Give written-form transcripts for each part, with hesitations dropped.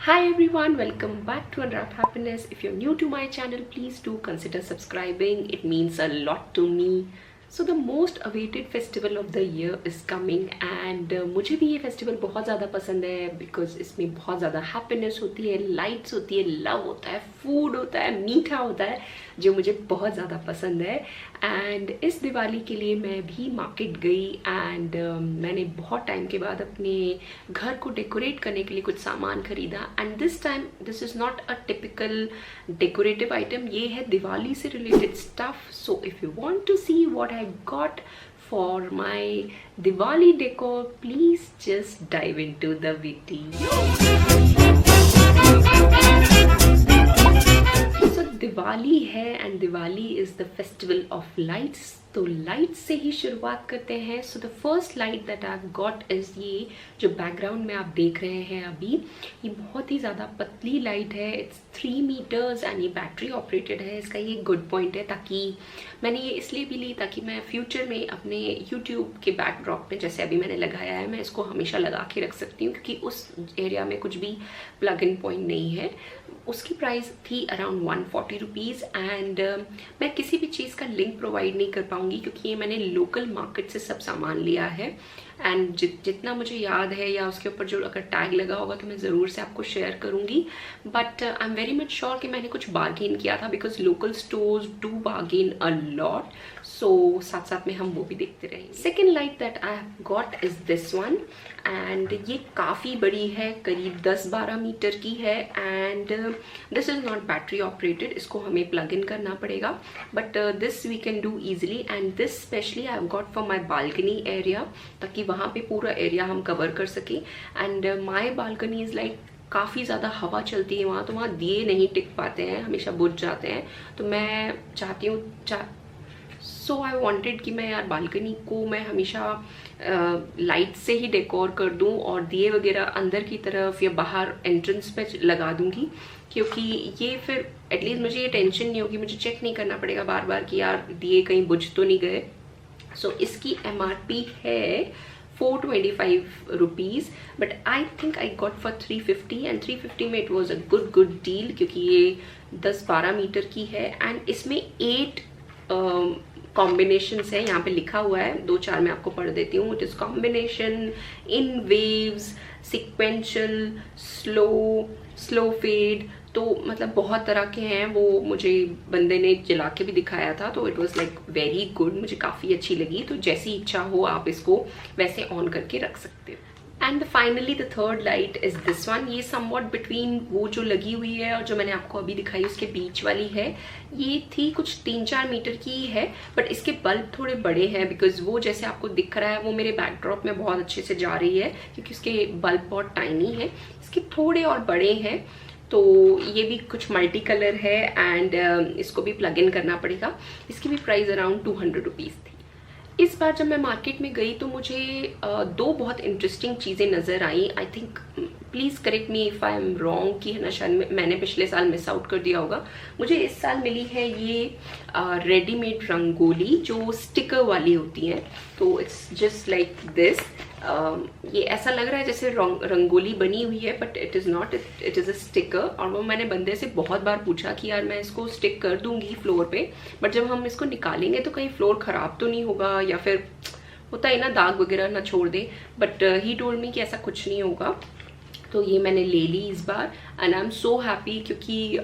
Hi everyone, welcome back to Unwrap Happiness. If you're new to my channel, please do consider subscribing. It means a lot to me. So the most awaited festival of the year is coming and मुझे भी ये festival बहुत ज़्यादा पसंद है because इसमें बहुत ज़्यादा हैप्पीनेस होती है, लाइट्स होती है, लव होता है, फूड होता है, मीठा होता है जो मुझे बहुत ज़्यादा पसंद है। एंड इस दिवाली के लिए मैं भी मार्केट गई एंड मैंने बहुत टाइम के बाद अपने घर को डेकोरेट करने के लिए कुछ सामान खरीदा। And this time this is not a typical decorative item, ये है दिवाली से related stuff. So if you want to see what I got for my Diwali decor, please just dive into the video. So Diwali है and Diwali is the festival of lights. तो light से ही शुरुआत करते हैं। So the first light that I got is ये जो background में आप देख रहे हैं अभी, ये बहुत ही ज़्यादा पतली लाइट है। इट्स 3 मीटर्स एंड ये बैटरी ऑपरेटेड है। इसका ये गुड पॉइंट है, ताकि मैंने ये इसलिए भी ली ताकि मैं फ्यूचर में अपने यूट्यूब के बैकड्रॉप में, जैसे अभी मैंने लगाया है, मैं इसको हमेशा लगा के रख सकती हूँ क्योंकि उस एरिया में कुछ भी प्लग इन पॉइंट नहीं है। उसकी प्राइस थी अराउंड 140 रुपीज़ एंड मैं किसी भी चीज़ का लिंक प्रोवाइड नहीं कर पाऊंगी क्योंकि ये मैंने लोकल मार्केट से सब सामान लिया है। एंड जितना मुझे याद है या उसके ऊपर जो अगर टैग लगा होगा तो मैं ज़रूर से आपको शेयर करूँगी। But I am very much sure कि मैंने कुछ बार्गेन किया था because local stores do bargain a lot. So साथ साथ में हम वो भी देखते रहेंगे। Second light that I have got is this one and ये काफ़ी बड़ी है, करीब 10-12 मीटर की है and this is not battery operated, इसको हमें प्लग इन करना पड़ेगा। But this we can do easily and this specially I have got for my balcony area, ताकि वहाँ पे पूरा एरिया हम कवर कर सकें। And my balcony is like काफ़ी ज़्यादा हवा चलती है वहाँ, तो वहाँ दिए नहीं टिक पाते हैं, हमेशा बुझ जाते हैं। तो मैं चाहती हूँ सो आई वॉन्टेड कि मैं यार बालकनी को मैं हमेशा लाइट से ही डेकोर कर दूं और दिए वगैरह अंदर की तरफ या बाहर एंट्रेंस पे लगा दूंगी, क्योंकि ये फिर एटलीस्ट मुझे ये टेंशन नहीं होगी, मुझे चेक नहीं करना पड़ेगा बार बार कि यार दिए कहीं बुझ तो नहीं गए। सो इसकी MRP है 425 rupees but I think I got for 350 and 350 में it was a good deal क्योंकि ये 10-12 मीटर की है एंड इसमें 8 कॉम्बिनेशंस है। यहाँ पे लिखा हुआ है, 2-4 मैं आपको पढ़ देती हूँ। It is combination, in waves, sequential, slow fade, तो मतलब बहुत तरह के हैं। वो मुझे बंदे ने जला के भी दिखाया था, तो it was like very good, मुझे काफ़ी अच्छी लगी। तो जैसी इच्छा हो आप इसको वैसे ऑन करके रख सकते हो। And finally the third light is this one. ये समवॉट बिटवीन वो जो लगी हुई है और जो मैंने आपको अभी दिखाई उसके बीच वाली है। ये थी कुछ 3-4 मीटर की ही है बट इसके बल्ब थोड़े बड़े हैं बिकॉज वो जैसे आपको दिख रहा है वो मेरे बैकड्रॉप में बहुत अच्छे से जा रही है क्योंकि उसके बल्ब बहुत टाइनी है। इसके थोड़े और बड़े हैं, तो ये भी कुछ मल्टी कलर है एंड इसको भी प्लग इन करना पड़ेगा। इसकी भी प्राइस अराउंड 200 रुपीज़ थी। इस बार जब मैं मार्केट में गई तो मुझे 2 बहुत इंटरेस्टिंग चीज़ें नज़र आई। I think please correct me if I am wrong कि है ना, शायद मैंने पिछले साल मिस आउट कर दिया होगा। मुझे इस साल मिली है ये रेडीमेड रंगोली जो स्टिकर वाली होती हैं। तो इट्स जस्ट लाइक दिस। ये ऐसा लग रहा है जैसे रंगोली बनी हुई है but it is not, it is a sticker. और वो मैंने बंदे से बहुत बार पूछा कि यार मैं इसको स्टिक कर दूंगी फ्लोर पे, बट जब हम इसको निकालेंगे तो कहीं फ्लोर ख़राब तो नहीं होगा या फिर होता है ना दाग वगैरह ना छोड़ दे। बट ही टोल्ड मी कि ऐसा कुछ नहीं होगा। तो ये मैंने ले ली इस बार and I am so happy क्योंकि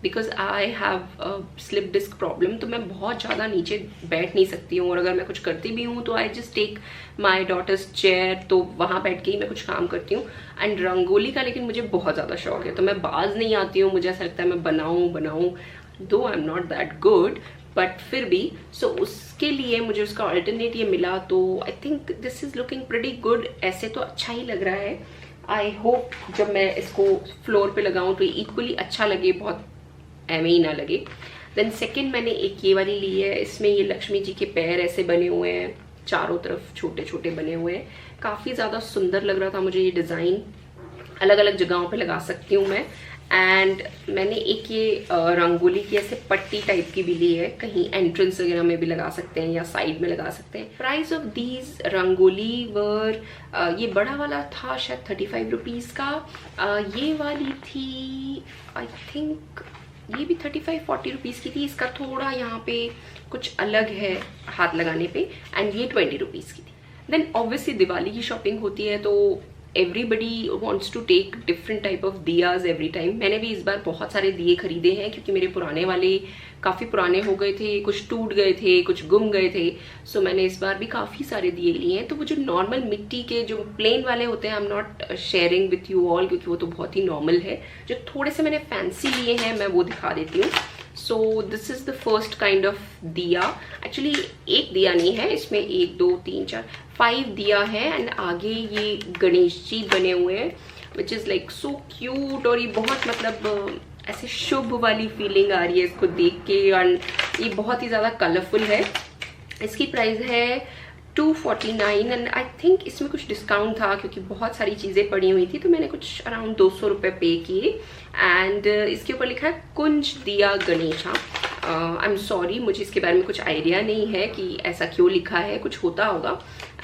because I have slip disc problem, तो मैं बहुत ज़्यादा नीचे बैठ नहीं सकती हूँ और अगर मैं कुछ करती भी हूँ तो I just take my daughter's chair, तो वहाँ बैठ के ही मैं कुछ काम करती हूँ। एंड रंगोली का लेकिन मुझे बहुत ज़्यादा शौक है, तो मैं बाज नहीं आती हूँ, मुझे ऐसा लगता है मैं बनाऊँ दो I am not that good but फिर भी। सो उसके लिए मुझे उसका अल्टरनेट ये मिला, तो I think this is looking pretty good. ऐसे तो अच्छा ही लग रहा है। आई होप जब मैं इसको फ्लोर पे लगाऊँ तो इक्वली अच्छा लगे, बहुत एवे ही ना लगे। देन सेकंड मैंने एक ये वाली ली है। इसमें ये लक्ष्मी जी के पैर ऐसे बने हुए हैं, चारों तरफ छोटे छोटे बने हुए हैं। काफ़ी ज़्यादा सुंदर लग रहा था मुझे ये डिज़ाइन। अलग अलग जगहों पे लगा सकती हूँ मैं एंड मैंने एक ये रंगोली की ऐसे पट्टी टाइप की भी ली है, कहीं एंट्रेंस वगैरह में भी लगा सकते हैं या साइड में लगा सकते हैं। प्राइस ऑफ दीज रंगोली वर, ये बड़ा वाला था शायद 35 रुपीज़ का, ये वाली थी आई थिंक ये भी 35-40 रुपीज़ की थी। इसका थोड़ा यहाँ पे कुछ अलग है हाथ लगाने पे, एंड ये 20 रुपीज़ की थी। देन ऑब्वियसली दिवाली की शॉपिंग होती है तो everybody wants to take different type of diyas every time. मैंने भी इस बार बहुत सारे दिए खरीदे हैं क्योंकि मेरे पुराने वाले काफ़ी पुराने हो गए थे, कुछ टूट गए थे, कुछ गुम गए थे। सो मैंने इस बार भी काफ़ी सारे दिए लिए हैं। तो वो जो नॉर्मल मिट्टी के जो प्लेन वाले होते हैं, I am not sharing with you all क्योंकि वो तो बहुत ही नॉर्मल है। जो थोड़े से मैंने फैंसी लिए हैं मैं वो दिखा देती हूँ। So this is the first kind of दिया। एक्चुअली एक दिया नहीं है इसमें, 1 2 3 4 5 दिया है, एंड आगे ये गणेश जी बने हुए हैं which is like so cute. और ये बहुत मतलब ऐसे शुभ वाली फीलिंग आ रही है इसको देख के, एंड ये बहुत ही ज़्यादा कलरफुल है। इसकी प्राइस है 249 एंड आई थिंक इसमें कुछ डिस्काउंट था क्योंकि बहुत सारी चीज़ें पड़ी हुई थी तो मैंने कुछ अराउंड 200 रुपये पे किए। एंड इसके ऊपर लिखा है कुंज दिया गणेशा। आई एम सॉरी, मुझे इसके बारे में कुछ आइडिया नहीं है कि ऐसा क्यों लिखा है, कुछ होता होगा।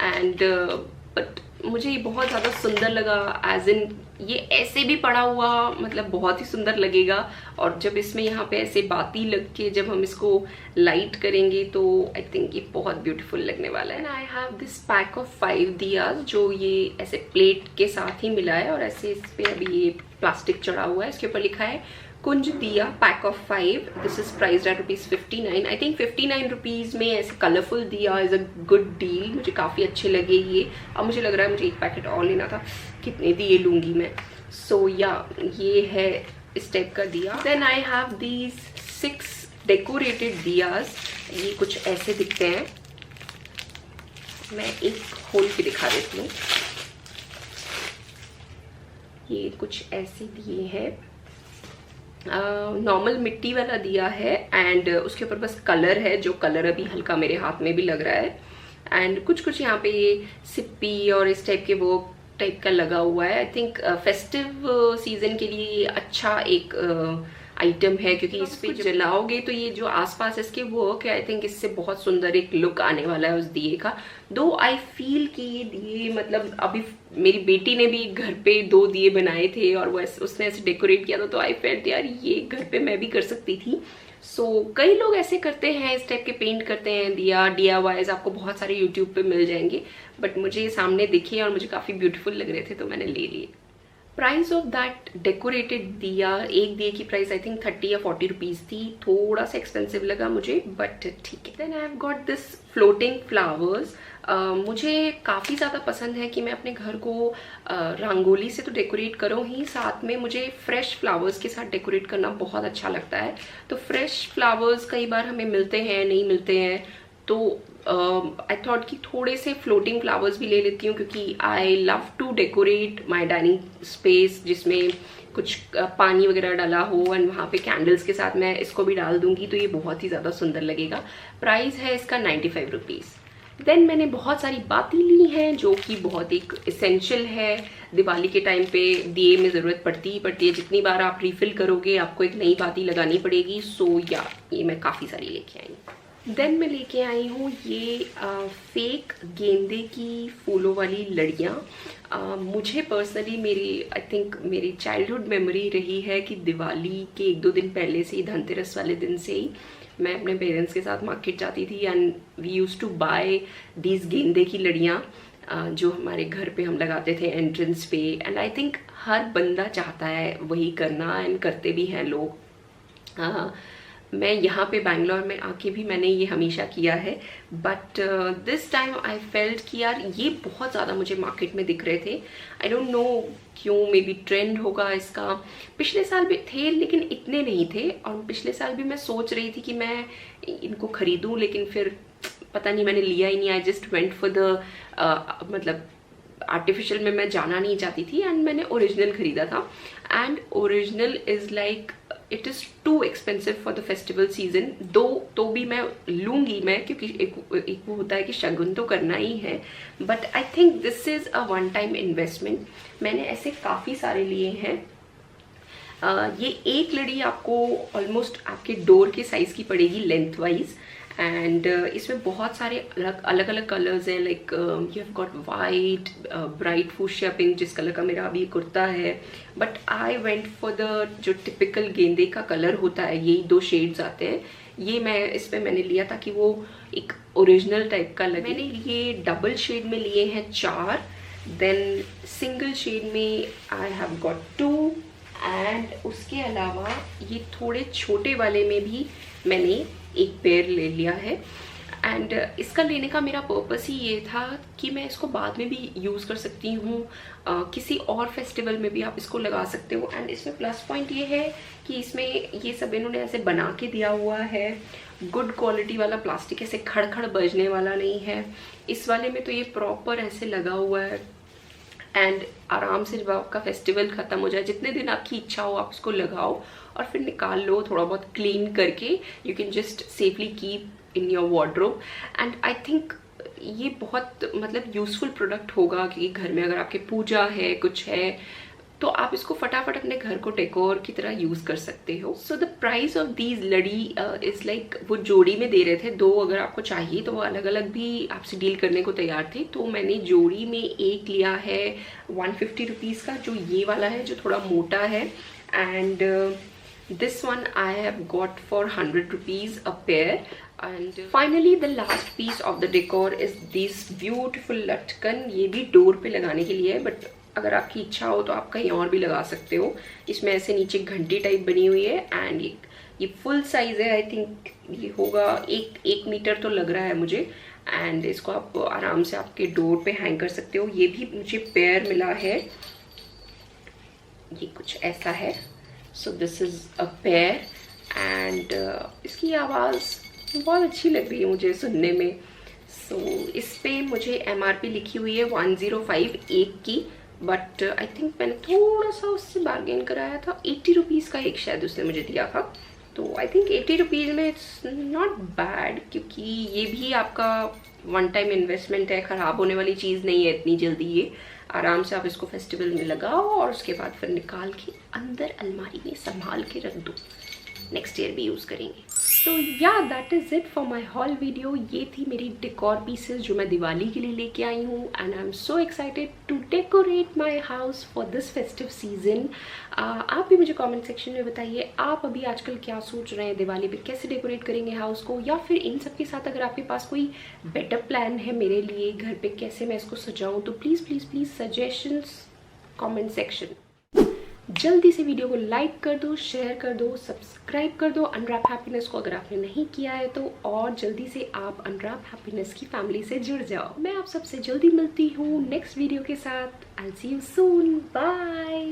एंड बट मुझे ये बहुत ज़्यादा सुंदर लगा, एज इन ये ऐसे भी पड़ा हुआ मतलब बहुत ही सुंदर लगेगा। और जब इसमें यहाँ पे ऐसे बाती लग के जब हम इसको लाइट करेंगे तो आई थिंक ये बहुत ब्यूटीफुल लगने वाला है। I have this pack of 5 Diya's जो ये ऐसे प्लेट के साथ ही मिला है, और ऐसे इस पे अभी ये प्लास्टिक चढ़ा हुआ है। इसके ऊपर लिखा है कुंज दिया pack of 5। This is priced eight ₹59। I think 59 rupees में ऐसे कलरफुल दिया इज अ गुड डील। मुझे काफ़ी अच्छे लगे ये। अब मुझे लग रहा है मुझे एक पैकेट और लेना था, कितने दिए लूँगी मैं। सो या ये है इस टाइप का दिया। Then I have these 6 decorated diyas. ये कुछ ऐसे दिखते हैं, मैं एक खोल के दिखा देती हूँ। ये कुछ ऐसे दिए हैं, नॉर्मल मिट्टी वाला दिया है, एंड उसके ऊपर बस कलर है, जो कलर अभी हल्का मेरे हाथ में भी लग रहा है। एंड कुछ कुछ यहाँ पे ये सिप्पी और इस टाइप के वो टाइप का लगा हुआ है। आई थिंक फेस्टिव सीजन के लिए अच्छा एक आइटम है क्योंकि इस पे जलाओगे तो ये जो आसपास इसके वर्क है, आई थिंक इससे बहुत सुंदर एक लुक आने वाला है उस दिए का। दो आई फील कि ये दिए मतलब अभी मेरी बेटी ने भी घर पे 2 दिए बनाए थे और वो उसने ऐसे डेकोरेट किया था, तो आई फेल्ट यार ये घर पे मैं भी कर सकती थी। सो कई लोग ऐसे करते हैं, इस टाइप के पेंट करते हैं दिया, DIYs आपको बहुत सारे यूट्यूब पे मिल जाएंगे, बट मुझे ये सामने दिखे और मुझे काफ़ी ब्यूटीफुल लग रहे थे तो मैंने ले लिए। प्राइस ऑफ दैट डेकोरेटेड दिया, एक दिए की प्राइस आई थिंक 30 या 40 रुपीज़ थी। थोड़ा सा एक्सपेंसिव लगा मुझे, बट ठीक है। Then I have got this floating flowers. मुझे काफ़ी ज़्यादा पसंद है कि मैं अपने घर को रंगोली से तो डेकोरेट करूँ ही, साथ में मुझे फ्रेश फ्लावर्स के साथ डेकोरेट करना बहुत अच्छा लगता है। तो फ्रेश फ्लावर्स कई बार हमें मिलते हैं, नहीं मिलते हैं, तो आई थॉट कि थोड़े से फ्लोटिंग फ्लावर्स भी ले लेती हूँ क्योंकि I love to decorate my dining space, जिसमें कुछ पानी वगैरह डाला हो एंड वहाँ पे कैंडल्स के साथ मैं इसको भी डाल दूंगी तो ये बहुत ही ज़्यादा सुंदर लगेगा। प्राइस है इसका 95 रुपीज़। देन मैंने बहुत सारी बाती ली हैं जो कि बहुत एक इसेंशियल है, दिवाली के टाइम पे दिए में ज़रूरत पड़ती ही पड़ती है। जितनी बार आप रिफिल करोगे आपको एक नई बाती लगानी पड़ेगी। सो या ये मैं काफ़ी सारी लेके आई हूँ। देन मैं लेके आई हूँ ये फेक गेंदे की फूलों वाली लड़ियाँ। मुझे पर्सनली मेरी आई थिंक मेरी चाइल्डहुड मेमोरी रही है कि दिवाली के 1-2 दिन पहले से ही, धनतेरस वाले दिन से ही मैं अपने पेरेंट्स के साथ मार्केट जाती थी and we use to buy these गेंदे की लड़ियाँ जो हमारे घर पे हम लगाते थे एंट्रेंस पे। एंड आई थिंक हर बंदा चाहता है वही करना, एंड करते भी हैं लोग। मैं यहाँ पे बैंगलोर में आके भी मैंने ये हमेशा किया है, but this time I felt कि यार ये बहुत ज़्यादा मुझे मार्केट में दिख रहे थे। आई डोंट नो क्यों, मे बी ट्रेंड होगा इसका। पिछले साल भी थे लेकिन इतने नहीं थे, और पिछले साल भी मैं सोच रही थी कि मैं इनको खरीदूँ, लेकिन फिर पता नहीं मैंने लिया ही नहीं। I just went for the मतलब आर्टिफिशियल में मैं जाना नहीं चाहती थी, एंड मैंने ओरिजिनल खरीदा था। And original is like it is too expensive for the festival season. तो भी मैं लूँगी मैं, क्योंकि एक वो होता है कि शगुन तो करना ही है, but I think this is a one time investment. मैंने ऐसे काफ़ी सारे लिए हैं ये एक लड़ी आपको ऑलमोस्ट आपके डोर के साइज़ की पड़ेगी लेंथ वाइज। एंड इसमें बहुत सारे अलग अलग कलर्स हैं, like you have got white, bright fuchsia pink, जिस कलर का मेरा अभी कुर्ता है। But I went for the जो टिपिकल गेंदे का कलर होता है, यही 2 शेड्स आते हैं। ये मैंने लिया था कि वो एक ओरिजिनल टाइप का लगे। मैंने ये डबल शेड में लिए हैं 4, देन सिंगल शेड में आई हैव गॉट 2, एंड उसके अलावा ये थोड़े छोटे वाले में भी मैंने एक पेयर ले लिया है। एंड इसका लेने का मेरा पर्पस ही ये था कि मैं इसको बाद में भी यूज़ कर सकती हूँ, किसी और फेस्टिवल में भी आप इसको लगा सकते हो। एंड इसमें प्लस पॉइंट ये है कि इसमें ये सब इन्होंने ऐसे बना के दिया हुआ है, गुड क्वालिटी वाला प्लास्टिक, ऐसे खड़खड़ बजने वाला नहीं है। इस वाले में तो ये प्रॉपर ऐसे लगा हुआ है, एंड आराम से जब आपका फेस्टिवल ख़त्म हो जाए, जितने दिन आपकी इच्छा हो आप उसको लगाओ और फिर निकाल लो, थोड़ा बहुत क्लीन करके you can just safely keep in your wardrobe. And I think ये बहुत मतलब यूज़फुल प्रोडक्ट होगा कि घर में अगर आपके पूजा है, कुछ है, तो आप इसको फटाफट अपने घर को डेकोर की तरह यूज़ कर सकते हो। So the price of these लड़ी इज़ लाइक, वो जोड़ी में दे रहे थे 2, अगर आपको चाहिए तो वो अलग अलग भी आपसे डील करने को तैयार थे। तो मैंने जोड़ी में एक लिया है 150 रुपीज़ का, जो ये वाला है जो थोड़ा मोटा है। And this one I have got for 100 rupees a pair. And finally the last piece of the decor is this beautiful लटकन। ये भी डोर पे लगाने के लिए है, बट अगर आपकी इच्छा हो तो आप कहीं और भी लगा सकते हो। इसमें ऐसे नीचे घंटी टाइप बनी हुई है, एंड ये फुल साइज है। आई थिंक ये होगा 1 मीटर तो लग रहा है मुझे। एंड इसको आप आराम से आपके डोर पे हैंग कर सकते हो। ये भी मुझे पेयर मिला है, ये कुछ ऐसा है। So this is a pair, and इसकी आवाज़ बहुत अच्छी लग रही है मुझे सुनने में। सो इस पे मुझे MRP लिखी हुई है 105 एक की, बट आई थिंक मैंने थोड़ा सा उससे बार्गेन कराया था। 80 रुपीज़ का एक शायद उसने मुझे दिया था, तो आई थिंक 80 रुपीज़ में इट्स नॉट बैड, क्योंकि ये भी आपका वन टाइम इन्वेस्टमेंट है, ख़राब होने वाली चीज़ नहीं है इतनी जल्दी। ये आराम से आप इसको फेस्टिवल में लगाओ और उसके बाद फिर निकाल के अंदर अलमारी में संभाल के रख दो, नेक्स्ट ईयर भी यूज़ करेंगे। सो या that is it for my hall video. ये थी मेरी डेकोर पीसेस जो मैं दिवाली के लिए लेके आई हूँ, and I am so excited to decorate my house for this festive season. आप भी मुझे कमेंट सेक्शन में बताइए, आप अभी आजकल क्या सोच रहे हैं, दिवाली पे कैसे डेकोरेट करेंगे हाउस को, या फिर इन सब के साथ अगर आपके पास कोई बेटर प्लान है मेरे लिए घर पे कैसे मैं इसको सजाऊँ, तो please please please suggestions comment section. जल्दी से वीडियो को लाइक कर दो, शेयर कर दो, सब्सक्राइब कर दो अनरैप हैप्पीनेस को अगर आपने नहीं किया है तो, और जल्दी से आप अनरैप हैप्पीनेस की फैमिली से जुड़ जाओ। मैं आप सबसे जल्दी मिलती हूँ नेक्स्ट वीडियो के साथ। I will see you soon, bye.